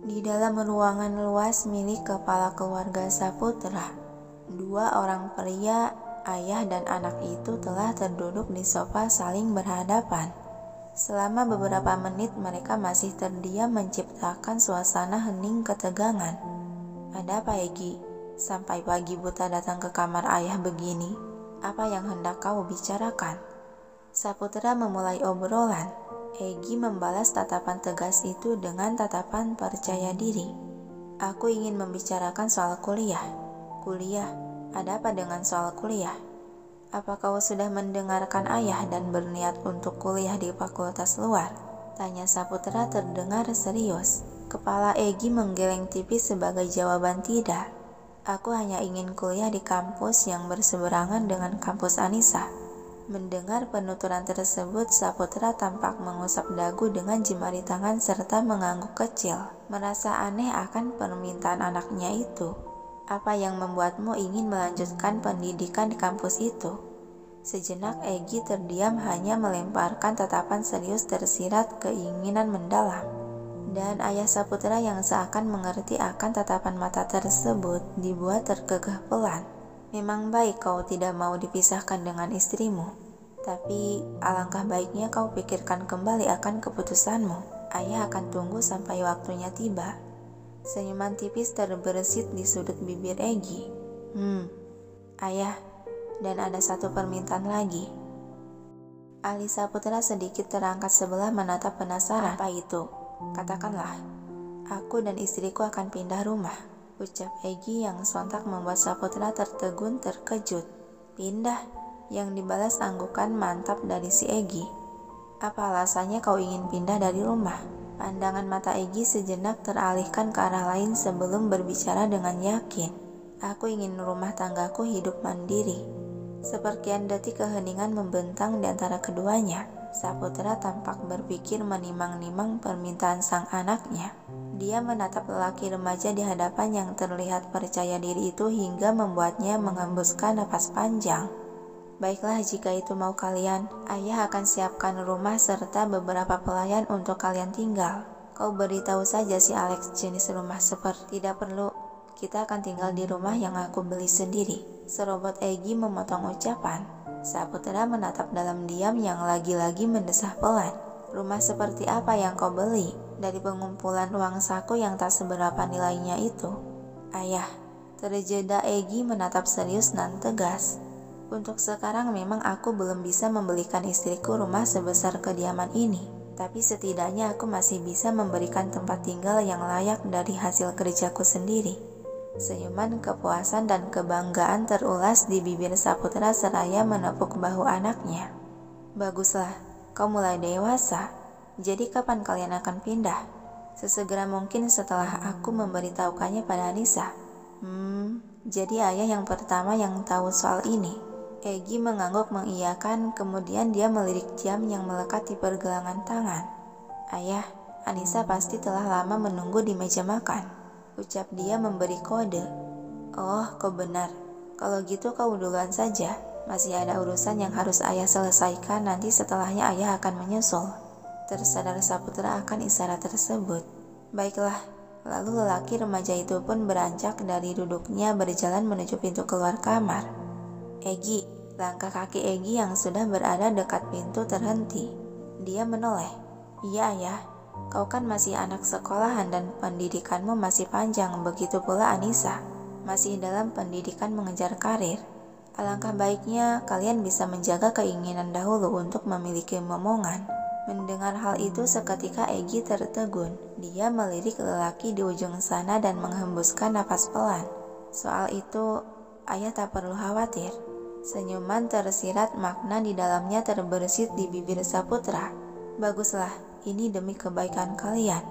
Di dalam ruangan luas milik kepala keluarga Saputra, dua orang pria, ayah dan anak itu telah terduduk di sofa saling berhadapan. Selama beberapa menit mereka masih terdiam menciptakan suasana hening ketegangan. "Ada apa, Egi? Sampai pagi buta datang ke kamar ayah begini. Apa yang hendak kau bicarakan?" Saputra memulai obrolan. Egi membalas tatapan tegas itu dengan tatapan percaya diri. "Aku ingin membicarakan soal kuliah." "Kuliah? Ada apa dengan soal kuliah? Apa kau sudah mendengarkan ayah dan berniat untuk kuliah di fakultas luar?" tanya Saputra terdengar serius. Kepala Egi menggeleng tipis sebagai jawaban tidak. "Aku hanya ingin kuliah di kampus yang berseberangan dengan kampus Anissa." Mendengar penuturan tersebut, Saputra tampak mengusap dagu dengan jemari tangan serta mengangguk kecil, merasa aneh akan permintaan anaknya itu. "Apa yang membuatmu ingin melanjutkan pendidikan di kampus itu?" Sejenak Egi terdiam, hanya melemparkan tatapan serius tersirat keinginan mendalam. Dan ayah Saputra yang seakan mengerti akan tatapan mata tersebut dibuat terkekeh pelan. "Memang baik kau tidak mau dipisahkan dengan istrimu. Tapi alangkah baiknya kau pikirkan kembali akan keputusanmu. Ayah akan tunggu sampai waktunya tiba." Senyuman tipis terbersit di sudut bibir Egi. Ayah, dan ada satu permintaan lagi." Alis Saputra sedikit terangkat sebelah menatap penasaran. "Apa itu? Katakanlah." "Aku dan istriku akan pindah rumah," ucap Egi yang sontak membuat Saputra tertegun terkejut. "Pindah?" yang dibalas anggukan mantap dari si Egi. "Apa alasannya kau ingin pindah dari rumah?" Pandangan mata Egi sejenak teralihkan ke arah lain sebelum berbicara dengan yakin. "Aku ingin rumah tanggaku hidup mandiri." Seperkian detik keheningan membentang di antara keduanya. Saputra tampak berpikir menimang-nimang permintaan sang anaknya. Dia menatap lelaki remaja di hadapan yang terlihat percaya diri itu hingga membuatnya menghembuskan napas panjang. "Baiklah, jika itu mau kalian, ayah akan siapkan rumah serta beberapa pelayan untuk kalian tinggal. Kau beritahu saja si Alex jenis rumah seperti." "Tidak perlu, kita akan tinggal di rumah yang aku beli sendiri," serobot Egi memotong ucapan. Saputra menatap dalam diam yang lagi-lagi mendesah pelan. "Rumah seperti apa yang kau beli dari pengumpulan uang saku yang tak seberapa nilainya itu?" "Ayah," terjeda Egi menatap serius dan tegas. "Untuk sekarang memang aku belum bisa membelikan istriku rumah sebesar kediaman ini. Tapi setidaknya aku masih bisa memberikan tempat tinggal yang layak dari hasil kerjaku sendiri." Senyuman kepuasan dan kebanggaan terulas di bibir Saputra seraya menepuk bahu anaknya. "Baguslah, kau mulai dewasa. Jadi kapan kalian akan pindah?" "Sesegera mungkin setelah aku memberitahukannya pada Anissa." Jadi ayah yang pertama yang tahu soal ini." Egi mengangguk mengiyakan, kemudian dia melirik jam yang melekat di pergelangan tangan. "Ayah, Anissa pasti telah lama menunggu di meja makan," ucap dia memberi kode. "Oh, kau benar. Kalau gitu kau duluan saja. Masih ada urusan yang harus ayah selesaikan, nanti setelahnya ayah akan menyusul." Tersadar Saputra akan isyarat tersebut. "Baiklah." Lalu lelaki remaja itu pun beranjak dari duduknya berjalan menuju pintu keluar kamar. "Egi." Langkah kaki Egi yang sudah berada dekat pintu terhenti. Dia menoleh. "Iya, ayah. Kau kan masih anak sekolahan dan pendidikanmu masih panjang, begitu pula Anissa. Masih dalam pendidikan mengejar karir. Alangkah baiknya kalian bisa menjaga keinginan dahulu untuk memiliki momongan." Mendengar hal itu seketika Egi tertegun. Dia melirik lelaki di ujung sana dan menghembuskan napas pelan. "Soal itu, ayah tak perlu khawatir." Senyuman tersirat makna di dalamnya terbersit di bibir Saputra. "Baguslah, ini demi kebaikan kalian."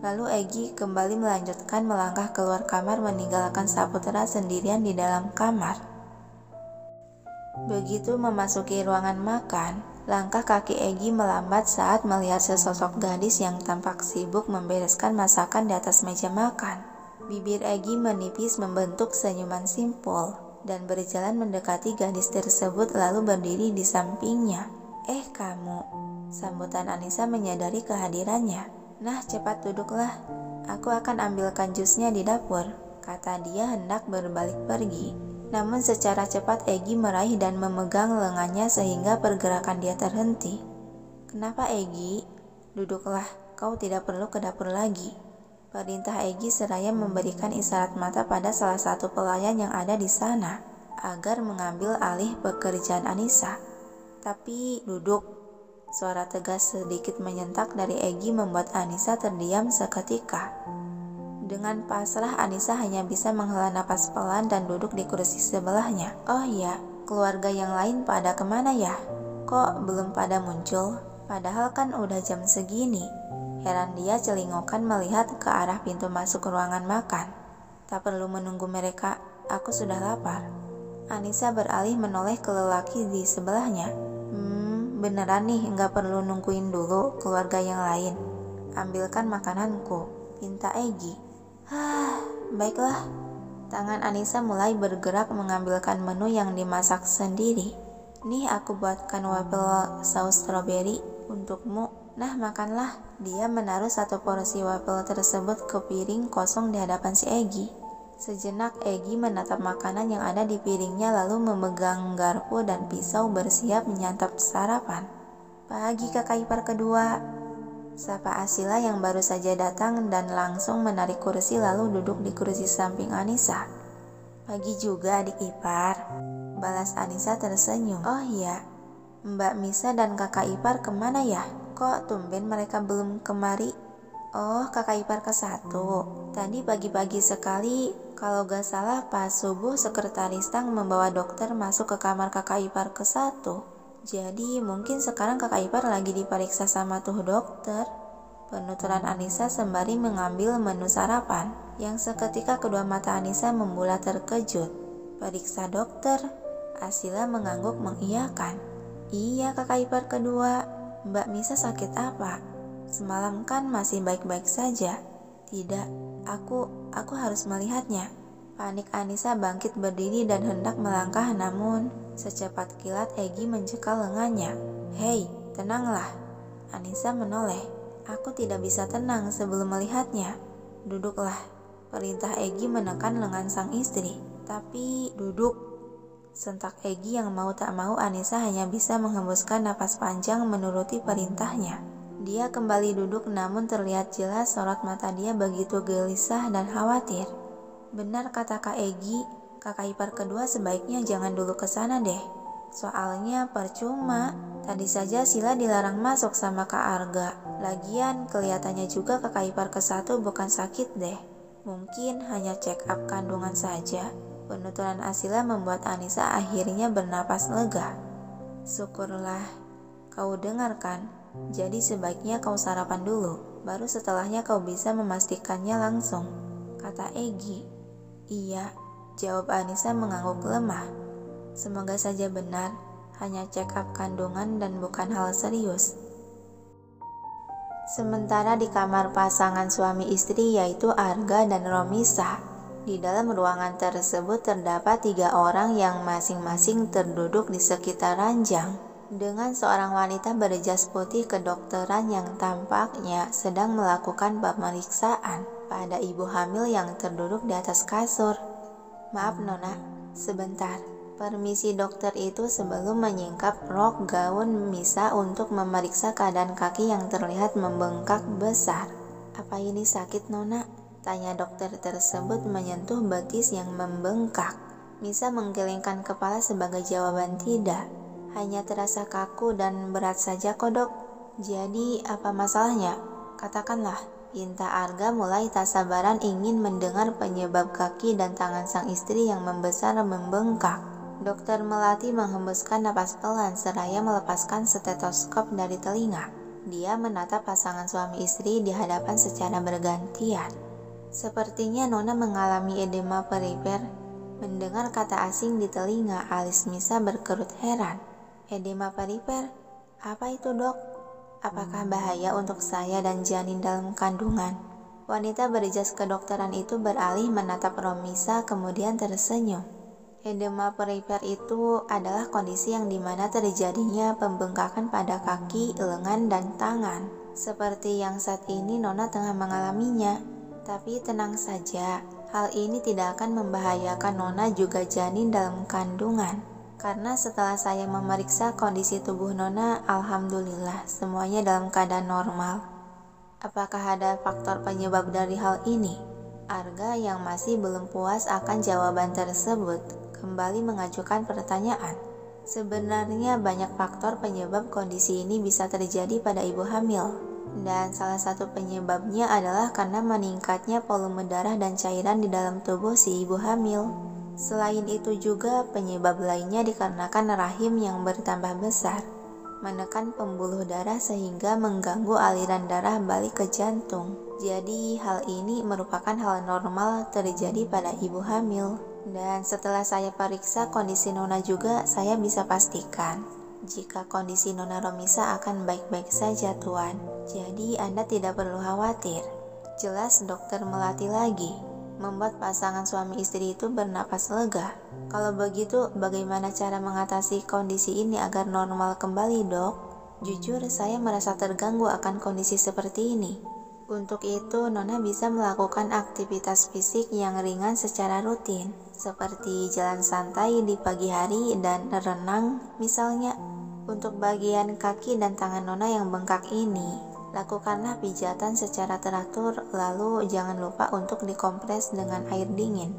Lalu Egi kembali melanjutkan melangkah keluar kamar meninggalkan Saputra sendirian di dalam kamar. Begitu memasuki ruangan makan, langkah kaki Egi melambat saat melihat sesosok gadis yang tampak sibuk membereskan masakan di atas meja makan. Bibir Egi menipis membentuk senyuman simpul dan berjalan mendekati gadis tersebut lalu berdiri di sampingnya. Kamu." Sambutan Anissa menyadari kehadirannya. "Nah, cepat duduklah." Aku akan ambilkan jusnya di dapur, kata dia hendak berbalik pergi. Namun secara cepat Egi meraih dan memegang lengannya sehingga pergerakan dia terhenti. Kenapa Egi? Duduklah, kau tidak perlu ke dapur lagi. Perintah Egi seraya memberikan isyarat mata pada salah satu pelayan yang ada di sana agar mengambil alih pekerjaan Anissa. Tapi duduk. Suara tegas sedikit menyentak dari Egi membuat Anissa terdiam seketika. Dengan pasrah Anissa hanya bisa menghela napas pelan dan duduk di kursi sebelahnya. Oh iya, keluarga yang lain pada kemana ya? Kok belum pada muncul? Padahal kan udah jam segini. Heran dia celingokan melihat ke arah pintu masuk ruangan makan. Tak perlu menunggu mereka, aku sudah lapar. Anissa beralih menoleh ke lelaki di sebelahnya. Beneran nih nggak perlu nungguin dulu keluarga yang lain. Ambilkan makananku, pinta Egi. Baiklah. Tangan Anissa mulai bergerak mengambilkan menu yang dimasak sendiri. Nih aku buatkan wafel saus stroberi untukmu. Nah makanlah. Dia menaruh satu porsi wafel tersebut ke piring kosong di hadapan si Egi. Sejenak Egi menatap makanan yang ada di piringnya lalu memegang garpu dan pisau bersiap menyantap sarapan. Pagi kakak ipar kedua. Sapa Asila yang baru saja datang dan langsung menarik kursi lalu duduk di kursi samping Anissa. Pagi juga adik ipar. Balas Anissa tersenyum. Oh iya, Mbak Misa dan kakak ipar kemana ya? Kok tumben mereka belum kemari? Oh, kakak ipar ke-1. Tadi pagi-pagi sekali, kalau gak salah pas subuh sekretaris Tang membawa dokter masuk ke kamar kakak ipar ke-1. Jadi mungkin sekarang kakak ipar lagi diperiksa sama tuh dokter. Penuturan Anissa sembari mengambil menu sarapan, yang seketika kedua mata Anissa membulat terkejut. Periksa dokter? Asila mengangguk mengiyakan. Iya kakak ipar kedua. Mbak Misa sakit apa? Semalam kan masih baik-baik saja. Tidak, aku harus melihatnya. Panik Anissa bangkit berdiri dan hendak melangkah namun secepat kilat Egi mencekal lengannya. Hei, tenanglah. Anissa menoleh. Aku tidak bisa tenang sebelum melihatnya. Duduklah. Perintah Egi menekan lengan sang istri. Tapi duduk. Sentak Egi yang mau tak mau Anissa hanya bisa menghembuskan napas panjang menuruti perintahnya. Dia kembali duduk namun terlihat jelas sorot mata dia begitu gelisah dan khawatir. Benar kata Kak Egi, kakak ipar kedua sebaiknya jangan dulu ke sana deh. Soalnya percuma, tadi saja Sila dilarang masuk sama Kak Arga. Lagian kelihatannya juga kakak ipar ke-1 bukan sakit deh. Mungkin hanya check up kandungan saja. Penuturan Asila membuat Anissa akhirnya bernapas lega. Syukurlah, kau dengarkan. Jadi sebaiknya kau sarapan dulu, baru setelahnya kau bisa memastikannya langsung, kata Egi. Iya, jawab Anissa mengangguk lemah. Semoga saja benar, hanya check up kandungan dan bukan hal serius. Sementara di kamar pasangan suami istri yaitu Arga dan Romisa, di dalam ruangan tersebut terdapat 3 orang yang masing-masing terduduk di sekitar ranjang. Dengan seorang wanita berjas putih kedokteran yang tampaknya sedang melakukan pemeriksaan pada ibu hamil yang terduduk di atas kasur. Maaf Nona, sebentar. Permisi dokter itu sebelum menyingkap rok gaun Misa untuk memeriksa keadaan kaki yang terlihat membengkak besar. Apa ini sakit Nona? Tanya dokter tersebut menyentuh betis yang membengkak. Misa menggelengkan kepala sebagai jawaban tidak. Hanya terasa kaku dan berat saja kok dok. Jadi apa masalahnya? Katakanlah. Pinta Arga mulai tak sabaran ingin mendengar penyebab kaki dan tangan sang istri yang membesar membengkak. Dokter Melati menghembuskan napas pelan seraya melepaskan stetoskop dari telinga. Dia menatap pasangan suami istri di hadapan secara bergantian. Sepertinya Nona mengalami edema perifer. Mendengar kata asing di telinga, alis Misa berkerut heran. Edema perifer? Apa itu dok? Apakah bahaya untuk saya dan janin dalam kandungan? Wanita berjas kedokteran itu beralih menatap Romisa kemudian tersenyum. Edema perifer itu adalah kondisi yang dimana terjadinya pembengkakan pada kaki, lengan, dan tangan. Seperti yang saat ini Nona tengah mengalaminya. Tapi tenang saja, hal ini tidak akan membahayakan Nona juga janin dalam kandungan. Karena setelah saya memeriksa kondisi tubuh Nona, alhamdulillah semuanya dalam keadaan normal. Apakah ada faktor penyebab dari hal ini? Arga yang masih belum puas akan jawaban tersebut, kembali mengajukan pertanyaan. Sebenarnya banyak faktor penyebab kondisi ini bisa terjadi pada ibu hamil. Dan salah satu penyebabnya adalah karena meningkatnya volume darah dan cairan di dalam tubuh si ibu hamil. Selain itu juga penyebab lainnya dikarenakan rahim yang bertambah besar, menekan pembuluh darah sehingga mengganggu aliran darah balik ke jantung. Jadi hal ini merupakan hal normal terjadi pada ibu hamil. Dan setelah saya periksa kondisi Nona juga, saya bisa pastikan jika kondisi Nona Romisa akan baik-baik saja Tuan. Jadi Anda tidak perlu khawatir. Jelas dokter melatih lagi, membuat pasangan suami istri itu bernapas lega. Kalau begitu, bagaimana cara mengatasi kondisi ini agar normal kembali, Dok? Jujur, saya merasa terganggu akan kondisi seperti ini. Untuk itu, Nona bisa melakukan aktivitas fisik yang ringan secara rutin, seperti jalan santai di pagi hari dan renang misalnya. Untuk bagian kaki dan tangan Nona yang bengkak ini, lakukanlah pijatan secara teratur, lalu jangan lupa untuk dikompres dengan air dingin.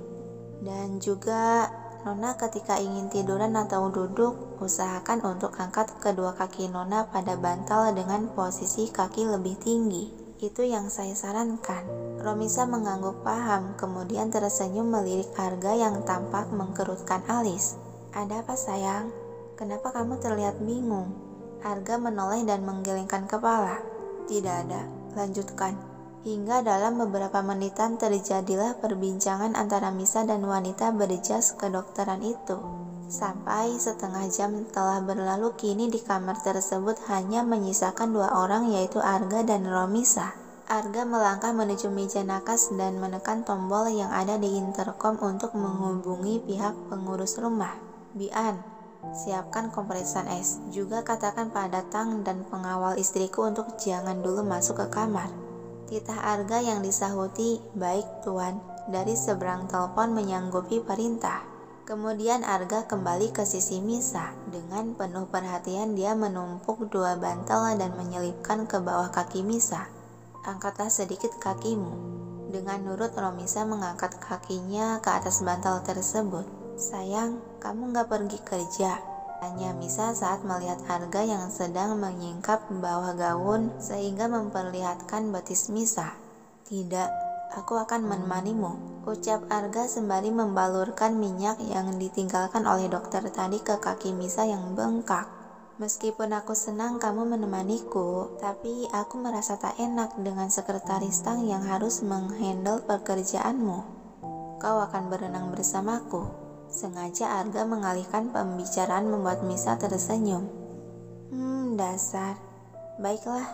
Dan juga Nona ketika ingin tiduran atau duduk, usahakan untuk angkat kedua kaki Nona pada bantal dengan posisi kaki lebih tinggi. Itu yang saya sarankan. Romisa mengangguk paham, kemudian tersenyum melirik Arga yang tampak mengkerutkan alis. Ada apa sayang? Kenapa kamu terlihat bingung? Arga menoleh dan menggelengkan kepala. Tidak ada, lanjutkan. Hingga dalam beberapa menitan terjadilah perbincangan antara Misa dan wanita berjas kedokteran itu. Sampai setengah jam telah berlalu, kini di kamar tersebut hanya menyisakan 2 orang, yaitu Arga dan Romisa. Arga melangkah menuju meja nakas dan menekan tombol yang ada di intercom untuk menghubungi pihak pengurus rumah. Bian, siapkan kompresan es. Juga katakan pada Tang dan pengawal istriku untuk jangan dulu masuk ke kamar. Titah Arga yang disahuti, baik tuan, dari seberang telepon menyanggupi perintah. Kemudian Arga kembali ke sisi Misa. Dengan penuh perhatian dia menumpuk 2 bantal dan menyelipkan ke bawah kaki Misa. Angkatlah sedikit kakimu. Dengan nurut Romisa mengangkat kakinya ke atas bantal tersebut. Sayang, kamu gak pergi kerja? Tanya Misa saat melihat Arga yang sedang menyingkap bawah gaun sehingga memperlihatkan betis Misa. Tidak, aku akan menemanimu, ucap Arga sembari membalurkan minyak yang ditinggalkan oleh dokter tadi ke kaki Misa yang bengkak. Meskipun aku senang kamu menemaniku, tapi aku merasa tak enak dengan sekretaris Tang yang harus menghandle pekerjaanmu. Kau akan berenang bersamaku. Sengaja Arga mengalihkan pembicaraan membuat Misa tersenyum. Dasar. Baiklah,